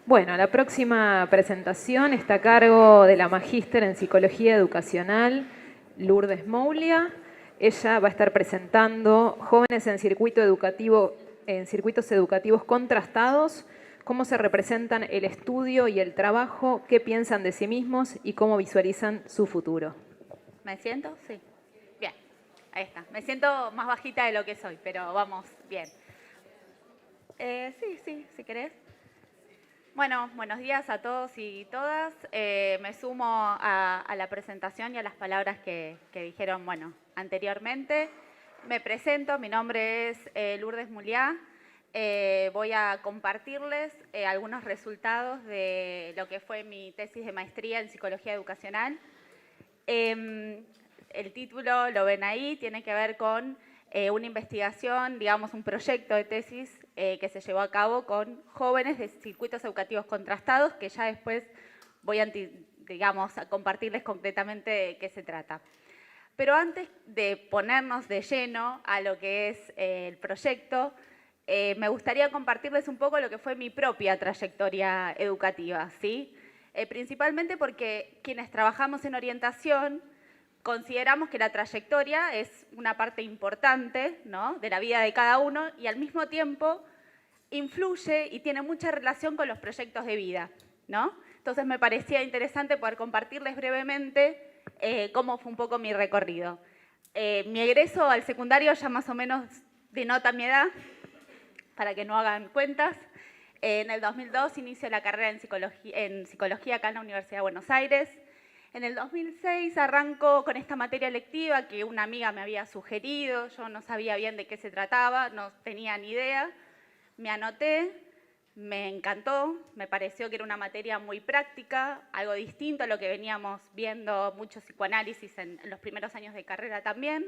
Bueno, la próxima presentación está a cargo de la magíster en Psicología Educacional, Lourdes Moulia. Ella va a estar presentando jóvenes en circuitos educativos contrastados, cómo se representan el estudio y el trabajo, qué piensan de sí mismos y cómo visualizan su futuro. ¿Me siento? Sí. Bien, ahí está. Me siento más bajita de lo que soy, pero vamos bien. Sí, si querés. Bueno, buenos días a todos y todas. Me sumo a la presentación y a las palabras que dijeron, anteriormente. Me presento, mi nombre es Lourdes Moulia. Voy a compartirles algunos resultados de lo que fue mi tesis de maestría en Psicología Educacional. El título, lo ven ahí, tiene que ver con una investigación, digamos un proyecto de tesis que se llevó a cabo con jóvenes de circuitos educativos contrastados, que ya después voy a compartirles concretamente de qué se trata. Pero antes de ponernos de lleno a lo que es el proyecto, me gustaría compartirles un poco lo que fue mi propia trayectoria educativa, ¿sí? Principalmente porque quienes trabajamos en orientación consideramos que la trayectoria es una parte importante, ¿no?, de la vida de cada uno y al mismo tiempo influye y tiene mucha relación con los proyectos de vida, ¿no? Entonces me parecía interesante poder compartirles brevemente cómo fue un poco mi recorrido. Mi egreso al secundario ya más o menos denota mi edad, para que no hagan cuentas. En el 2002 inicio la carrera en psicología acá en la Universidad de Buenos Aires. En el 2006 arranco con esta materia electiva que una amiga me había sugerido. Yo no sabía bien de qué se trataba, no tenía ni idea. Me anoté, me encantó, me pareció que era una materia muy práctica, algo distinto a lo que veníamos viendo mucho psicoanálisis en los primeros años de carrera también.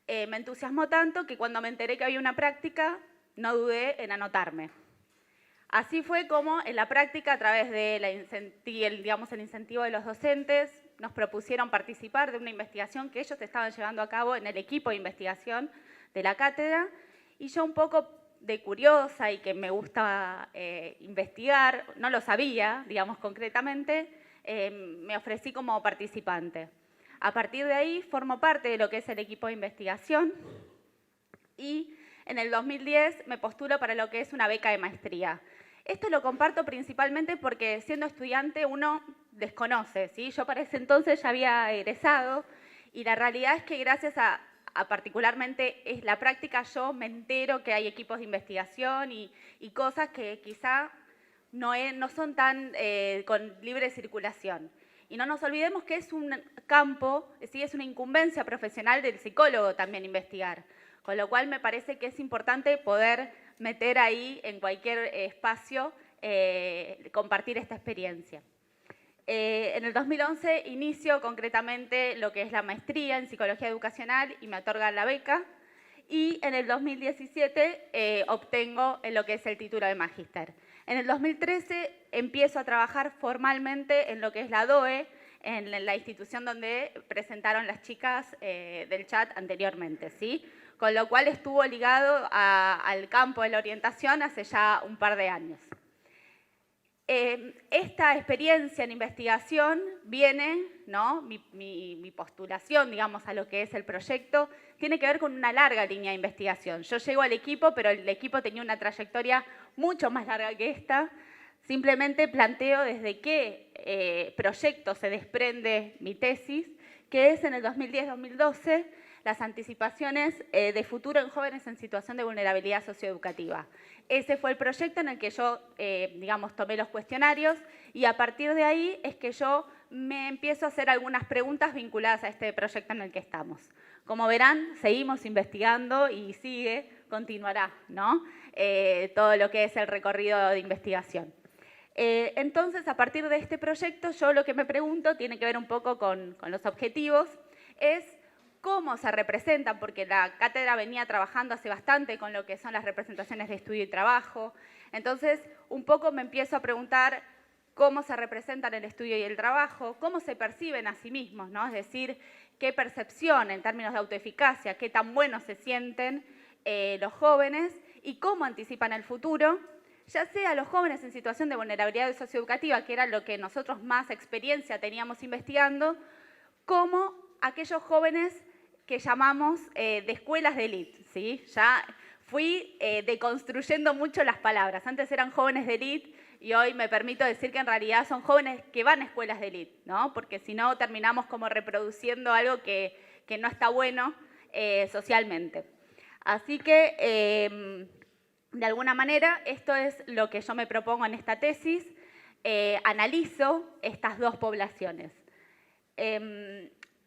Me entusiasmó tanto que cuando me enteré que había una práctica, no dudé en anotarme. Así fue como en la práctica, a través del incentivo de los docentes, nos propusieron participar de una investigación que ellos estaban llevando a cabo en el equipo de investigación de la cátedra. Y yo, un poco de curiosa y que me gusta investigar, no lo sabía, digamos concretamente, me ofrecí como participante. A partir de ahí formo parte de lo que es el equipo de investigación y en el 2010 me postulo para lo que es una beca de maestría. Esto lo comparto principalmente porque siendo estudiante uno desconoce, ¿sí? Yo para ese entonces ya había egresado y la realidad es que gracias a particularmente es la práctica yo me entero que hay equipos de investigación y cosas que quizá no son tan con libre circulación. Y no nos olvidemos que es un campo, ¿sí?, es una incumbencia profesional del psicólogo también investigar. Con lo cual me parece que es importante poder meter ahí en cualquier espacio, compartir esta experiencia. En el 2011 inicio concretamente lo que es la maestría en Psicología Educacional y me otorgan la beca. Y en el 2017 obtengo lo que es el título de magíster. En el 2013 empiezo a trabajar formalmente en lo que es la DOE, en la institución donde presentaron las chicas del chat anteriormente, ¿sí? Con lo cual estuvo ligado al campo de la orientación hace ya un par de años. Esta experiencia en investigación viene, ¿no?, mi postulación, digamos, a lo que es el proyecto, tiene que ver con una larga línea de investigación. Yo llego al equipo, pero el equipo tenía una trayectoria mucho más larga que esta. Simplemente planteo desde qué proyecto se desprende mi tesis, que es en el 2010-2012, las anticipaciones de futuro en jóvenes en situación de vulnerabilidad socioeducativa. Ese fue el proyecto en el que yo, tomé los cuestionarios y a partir de ahí es que yo me empiezo a hacer algunas preguntas vinculadas a este proyecto en el que estamos. Como verán, seguimos investigando y continuará, ¿no?, todo lo que es el recorrido de investigación. Entonces, a partir de este proyecto, yo lo que me pregunto tiene que ver un poco con los objetivos, es cómo se representan, porque la cátedra venía trabajando hace bastante con lo que son las representaciones de estudio y trabajo. Entonces, un poco me empiezo a preguntar cómo se representan el estudio y el trabajo, cómo se perciben a sí mismos, ¿no? Es decir, qué percepción en términos de autoeficacia, qué tan buenos se sienten los jóvenes y cómo anticipan el futuro. ya sea los jóvenes en situación de vulnerabilidad socioeducativa, que era lo que nosotros más experiencia teníamos investigando, como aquellos jóvenes que llamamos de escuelas de élite, ¿sí? Ya fui deconstruyendo mucho las palabras. Antes eran jóvenes de élite y hoy me permito decir que en realidad son jóvenes que van a escuelas de élite, ¿no? Porque si no terminamos como reproduciendo algo que no está bueno socialmente. Así que, de alguna manera, esto es lo que yo me propongo en esta tesis. Analizo estas dos poblaciones.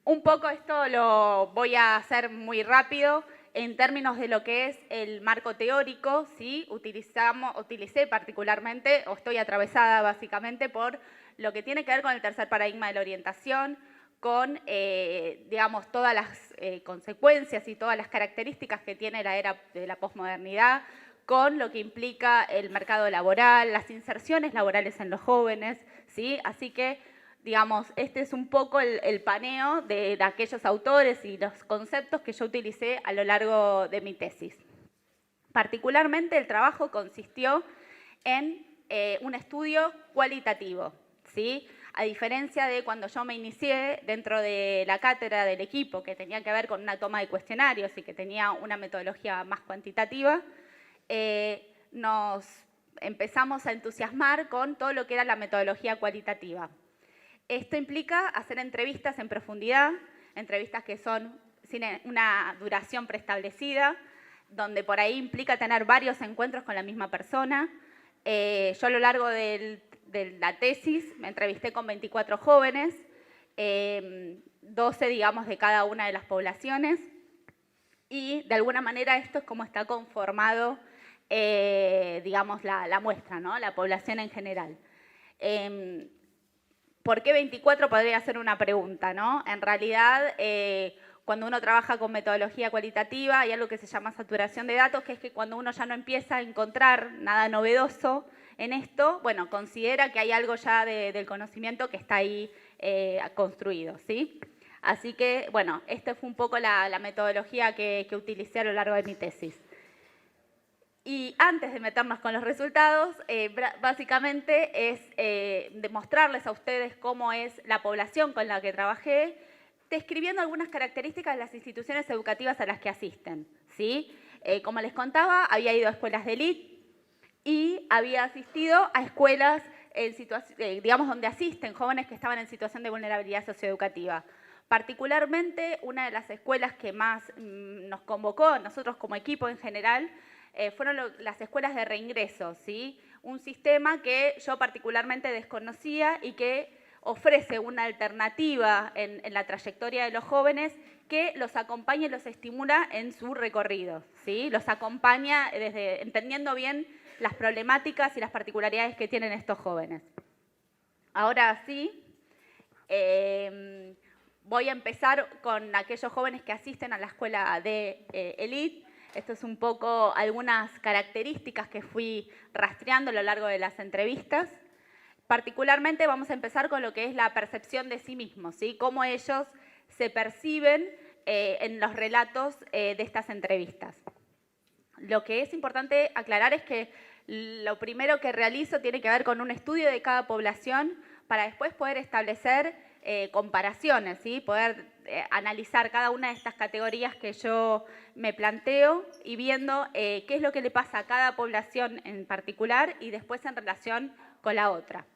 Un poco esto lo voy a hacer muy rápido en términos de lo que es el marco teórico, ¿sí? Utilicé particularmente, o estoy atravesada básicamente por lo que tiene que ver con el tercer paradigma de la orientación, con, digamos, todas las consecuencias y todas las características que tiene la era de la posmodernidad, con lo que implica el mercado laboral, las inserciones laborales en los jóvenes, ¿sí? Así que, digamos, este es un poco el paneo de aquellos autores y los conceptos que yo utilicé a lo largo de mi tesis. Particularmente el trabajo consistió en un estudio cualitativo, ¿sí? A diferencia de cuando yo me inicié dentro de la cátedra del equipo, que tenía que ver con una toma de cuestionarios y que tenía una metodología más cuantitativa, nos empezamos a entusiasmar con todo lo que era la metodología cualitativa. Esto implica hacer entrevistas en profundidad, entrevistas que son sin una duración preestablecida, donde por ahí implica tener varios encuentros con la misma persona. Yo a lo largo de la tesis me entrevisté con 24 jóvenes, 12, digamos, de cada una de las poblaciones, y de alguna manera esto es como está conformado, digamos, la muestra, ¿no? La población en general. ¿Por qué 24? Podría ser una pregunta, ¿no? En realidad, cuando uno trabaja con metodología cualitativa, hay algo que se llama saturación de datos, que es que cuando uno ya no empieza a encontrar nada novedoso en esto, bueno, considera que hay algo ya del conocimiento que está ahí construido, ¿sí? Así que, bueno, esta fue un poco la metodología que utilicé a lo largo de mi tesis. Y antes de meternos con los resultados, básicamente es demostrarles a ustedes cómo es la población con la que trabajé, describiendo algunas características de las instituciones educativas a las que asisten, ¿sí? Como les contaba, había ido a escuelas de élite y había asistido a escuelas, digamos, donde asisten jóvenes que estaban en situación de vulnerabilidad socioeducativa. Particularmente, una de las escuelas que más nos convocó, nosotros como equipo en general, fueron las escuelas de reingreso, ¿sí? Un sistema que yo particularmente desconocía y que ofrece una alternativa en la trayectoria de los jóvenes que los acompaña y los estimula en su recorrido, ¿sí? Los acompaña desde entendiendo bien las problemáticas y las particularidades que tienen estos jóvenes. Ahora sí, voy a empezar con aquellos jóvenes que asisten a la escuela de élite. Esto es un poco algunas características que fui rastreando a lo largo de las entrevistas. Particularmente vamos a empezar con lo que es la percepción de sí mismos, ¿sí? Cómo ellos se perciben en los relatos de estas entrevistas. Lo que es importante aclarar es que lo primero que realizo tiene que ver con un estudio de cada población para después poder establecer comparaciones, ¿sí? Poder analizar cada una de estas categorías que yo me planteo y viendo qué es lo que le pasa a cada población en particular y después en relación con la otra.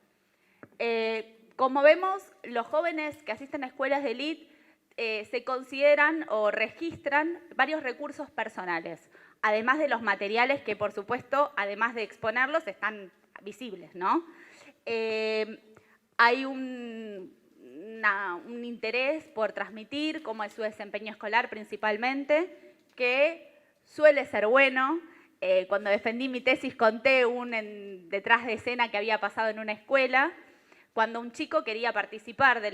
Como vemos, los jóvenes que asisten a escuelas de élite se consideran o registran varios recursos personales, además de los materiales que, por supuesto, además de exponerlos, están visibles, ¿no? Hay un interés por transmitir cómo es su desempeño escolar principalmente, que suele ser bueno. Cuando defendí mi tesis conté detrás de escena que había pasado en una escuela, cuando un chico quería participar de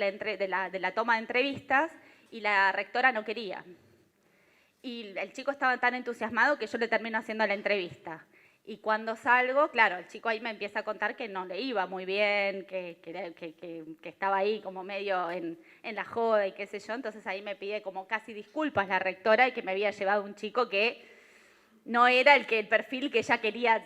la toma de entrevistas y la rectora no quería. Y el chico estaba tan entusiasmado que yo le termino haciendo la entrevista. Y cuando salgo, claro, el chico ahí me empieza a contar que no le iba muy bien, que estaba ahí como medio en la joda y qué sé yo. Entonces ahí me pide como casi disculpas la rectora y que me había llevado un chico que no era el perfil que ella quería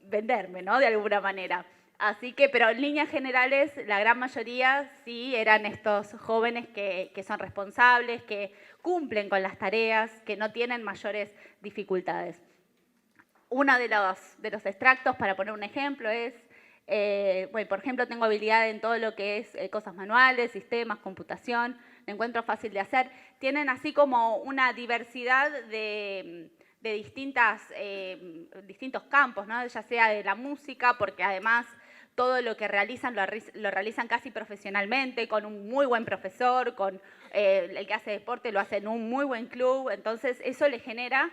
venderme, ¿no? De alguna manera. Así que, pero en líneas generales, la gran mayoría sí eran estos jóvenes que son responsables, que cumplen con las tareas, que no tienen mayores dificultades. Uno de los extractos, para poner un ejemplo, es, bueno, por ejemplo, tengo habilidad en todo lo que es cosas manuales, sistemas, computación, me encuentro fácil de hacer. Tienen así como una diversidad de distintos campos, ¿no? Ya sea de la música, porque además todo lo que realizan lo realizan casi profesionalmente, con un muy buen profesor, con el que hace deporte lo hace en un muy buen club, entonces eso le genera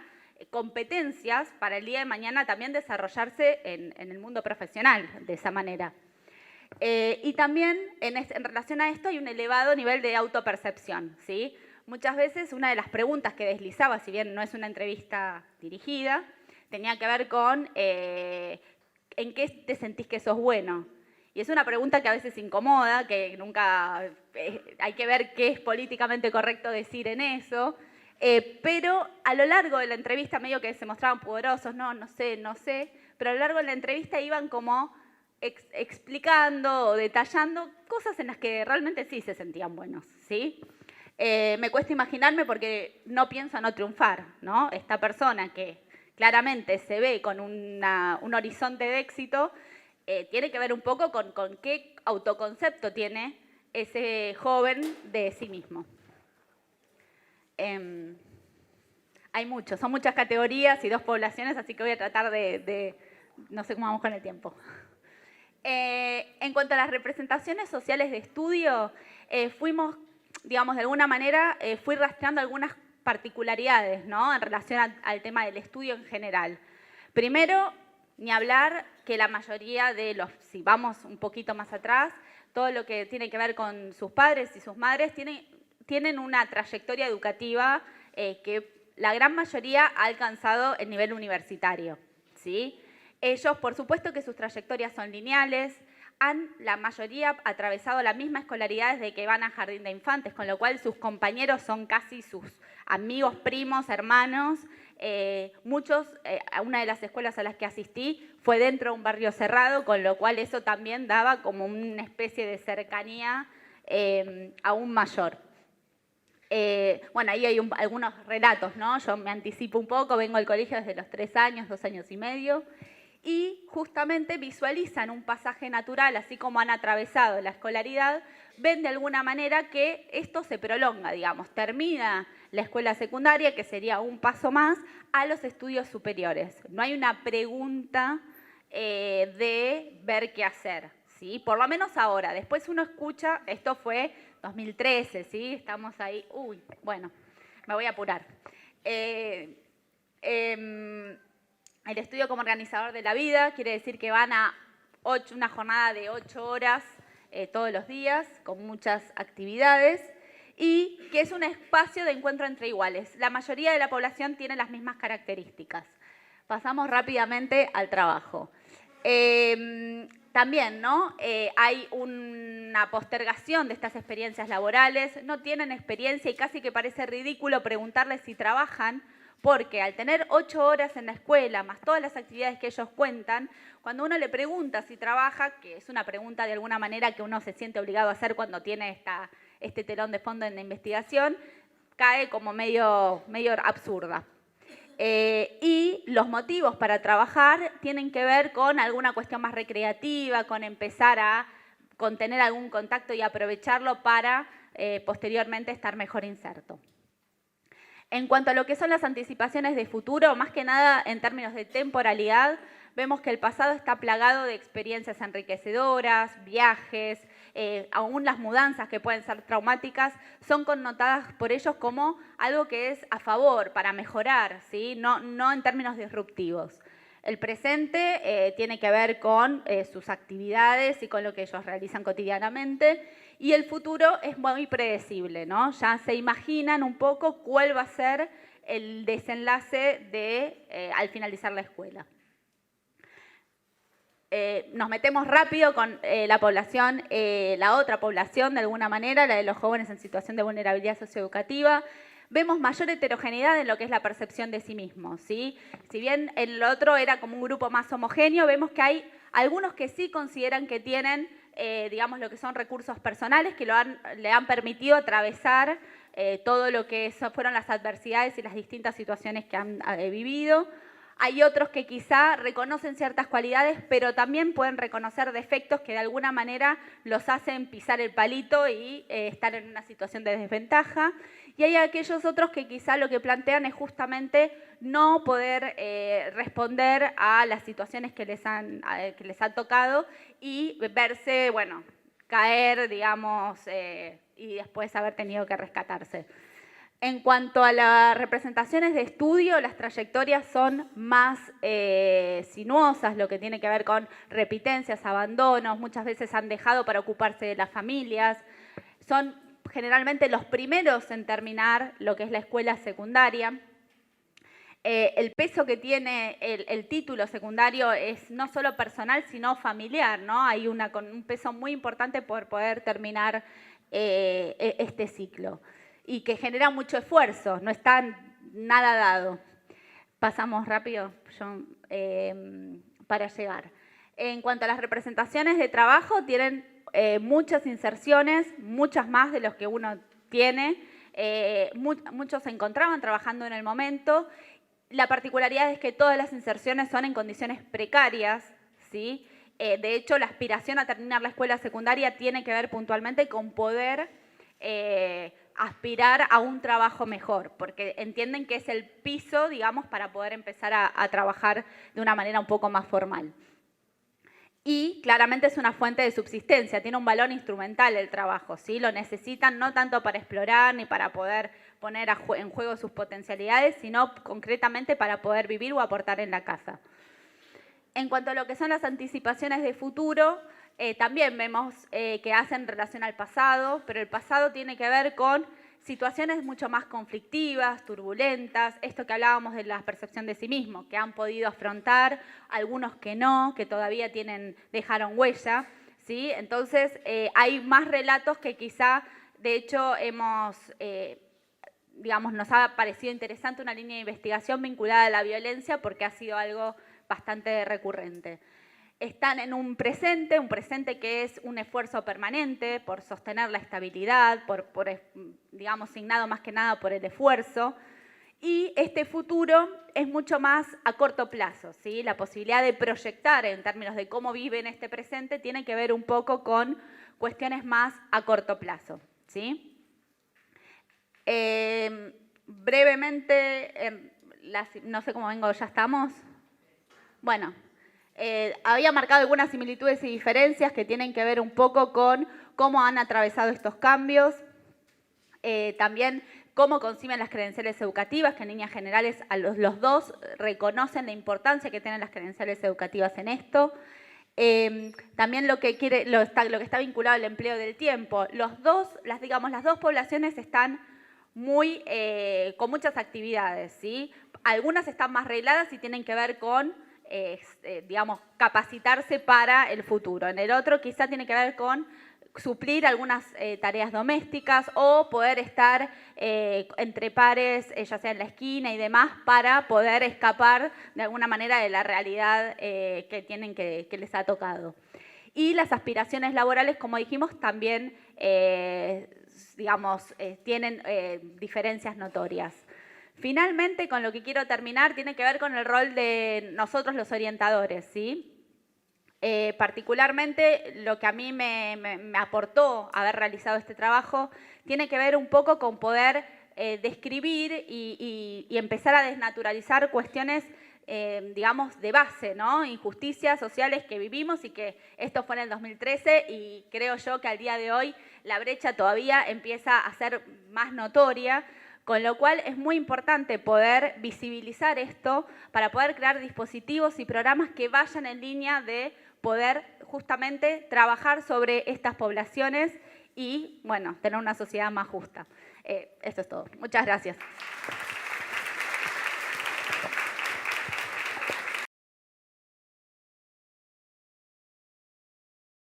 competencias para el día de mañana también desarrollarse en el mundo profesional de esa manera. Y también en relación a esto hay un elevado nivel de autopercepción, ¿sí? Muchas veces una de las preguntas que deslizaba, si bien no es una entrevista dirigida, tenía que ver con ¿en qué te sentís que sos bueno? Y es una pregunta que a veces incomoda, que nunca hay que ver qué es políticamente correcto decir en eso, pero a lo largo de la entrevista medio que se mostraban pudorosos, no sé, pero a lo largo de la entrevista iban como explicando o detallando cosas en las que realmente sí se sentían buenos, ¿sí? Me cuesta imaginarme porque no pienso no triunfar, ¿no? Esta persona que claramente se ve con un horizonte de éxito, tiene que ver un poco con qué autoconcepto tiene ese joven de sí mismo. Hay muchos, son muchas categorías y 2 poblaciones, así que voy a tratar no sé cómo vamos con el tiempo. En cuanto a las representaciones sociales de estudio, fuimos, digamos, de alguna manera, fui rastreando algunas particularidades, ¿no? En relación al tema del estudio en general. Primero, ni hablar que la mayoría de si vamos un poquito más atrás, todo lo que tiene que ver con sus padres y sus madres tienen una trayectoria educativa que la gran mayoría ha alcanzado el nivel universitario, ¿sí? Ellos, por supuesto que sus trayectorias son lineales, la mayoría atravesado la misma escolaridad desde que van a jardín de infantes, con lo cual sus compañeros son casi sus amigos, primos, hermanos. Muchos, a una de las escuelas a las que asistí fue dentro de un barrio cerrado, con lo cual eso también daba como una especie de cercanía aún mayor. Bueno, ahí hay algunos relatos, ¿no? Yo me anticipo un poco, vengo al colegio desde los 3 años, 2 años y medio, y justamente visualizan un pasaje natural, así como han atravesado la escolaridad, ven de alguna manera que esto se prolonga, digamos, termina la escuela secundaria, que sería un paso más, a los estudios superiores. No hay una pregunta de ver qué hacer, ¿sí? Por lo menos ahora. Después uno escucha, esto fue 2013, ¿sí? Estamos ahí, bueno, me voy a apurar. El estudio como organizador de la vida quiere decir que van a una jornada de 8 horas todos los días, con muchas actividades, y que es un espacio de encuentro entre iguales. La mayoría de la población tiene las mismas características. Pasamos rápidamente al trabajo. También, ¿no? Hay una postergación de estas experiencias laborales, no tienen experiencia y casi que parece ridículo preguntarles si trabajan, porque al tener 8 horas en la escuela, más todas las actividades que ellos cuentan, cuando uno le pregunta si trabaja, que es una pregunta de alguna manera que uno se siente obligado a hacer cuando tiene este telón de fondo en la investigación, cae como medio absurda. Y los motivos para trabajar tienen que ver con alguna cuestión más recreativa, con empezar con tener algún contacto y aprovecharlo para posteriormente estar mejor inserto. En cuanto a lo que son las anticipaciones de futuro, más que nada en términos de temporalidad, vemos que el pasado está plagado de experiencias enriquecedoras, viajes, aún las mudanzas que pueden ser traumáticas, son connotadas por ellos como algo que es a favor, para mejorar, ¿sí? No en términos disruptivos. El presente tiene que ver con sus actividades y con lo que ellos realizan cotidianamente, y el futuro es muy predecible, ¿no? Ya se imaginan un poco cuál va a ser el desenlace al finalizar la escuela. Nos metemos rápido con la población, la otra población de alguna manera, la de los jóvenes en situación de vulnerabilidad socioeducativa. vemos mayor heterogeneidad en lo que es la percepción de sí mismos, ¿sí? Si bien el otro era como un grupo más homogéneo, vemos que hay algunos que sí consideran que tienen, digamos, lo que son recursos personales que le han permitido atravesar todo lo que fueron las adversidades y las distintas situaciones que han vivido. Hay otros que quizá reconocen ciertas cualidades, pero también pueden reconocer defectos que de alguna manera los hacen pisar el palito y estar en una situación de desventaja. Y hay aquellos otros que quizá lo que plantean es justamente no poder responder a las situaciones que les han tocado y verse, bueno, caer, digamos, y después haber tenido que rescatarse. En cuanto a las representaciones de estudio, las trayectorias son más sinuosas, lo que tiene que ver con repitencias, abandonos, muchas veces han dejado para ocuparse de las familias, son generalmente los primeros en terminar lo que es la escuela secundaria. El peso que tiene el título secundario es no solo personal, sino familiar, ¿no? Hay un peso muy importante por poder terminar este ciclo y que genera mucho esfuerzo, no está nada dado. Pasamos rápido para llegar. En cuanto a las representaciones de trabajo, tienen muchas inserciones, muchas más de los que uno tiene. Muchos se encontraban trabajando en el momento. La particularidad es que todas las inserciones son en condiciones precarias, ¿sí? De hecho, la aspiración a terminar la escuela secundaria tiene que ver puntualmente con poder aspirar a un trabajo mejor, porque entienden que es el piso, digamos, para poder empezar a trabajar de una manera un poco más formal. Y claramente es una fuente de subsistencia, tiene un valor instrumental el trabajo, ¿sí? Lo necesitan no tanto para explorar ni para poder poner en juego sus potencialidades, sino concretamente para poder vivir o aportar en la casa. En cuanto a lo que son las anticipaciones de futuro, también vemos que hacen relación al pasado, pero el pasado tiene que ver con situaciones mucho más conflictivas, turbulentas, esto que hablábamos de la percepción de sí mismo, que han podido afrontar, algunos que no, que todavía dejaron huella, ¿sí? Entonces, hay más relatos que quizá, de hecho, nos ha parecido interesante una línea de investigación vinculada a la violencia porque ha sido algo bastante recurrente. Están en un presente que es un esfuerzo permanente por sostener la estabilidad, digamos, signado más que nada por el esfuerzo. Y este futuro es mucho más a corto plazo, ¿sí? La posibilidad de proyectar en términos de cómo viven este presente tiene que ver un poco con cuestiones más a corto plazo, ¿sí? Brevemente, no sé cómo vengo, ¿ya estamos? Bueno. Había marcado algunas similitudes y diferencias que tienen que ver un poco con cómo han atravesado estos cambios, también cómo conciben las credenciales educativas, que en líneas generales los dos reconocen la importancia que tienen las credenciales educativas en esto. También lo que está vinculado al empleo del tiempo. Las dos poblaciones están con muchas actividades, ¿sí? Algunas están más regladas y tienen que ver con digamos, capacitarse para el futuro. En el otro quizá tiene que ver con suplir algunas tareas domésticas o poder estar entre pares, ya sea en la esquina y demás, para poder escapar de alguna manera de la realidad que les ha tocado. Y las aspiraciones laborales, como dijimos, también tienen diferencias notorias. Finalmente, con lo que quiero terminar, tiene que ver con el rol de nosotros los orientadores, ¿sí? Particularmente, lo que a mí me aportó haber realizado este trabajo tiene que ver un poco con poder describir y empezar a desnaturalizar cuestiones, digamos, de base, ¿no? Injusticias sociales que vivimos y que esto fue en el 2013 y creo yo que al día de hoy la brecha todavía empieza a ser más notoria. Con lo cual es muy importante poder visibilizar esto para poder crear dispositivos y programas que vayan en línea de poder justamente trabajar sobre estas poblaciones y, bueno, tener una sociedad más justa. Esto es todo. Muchas gracias.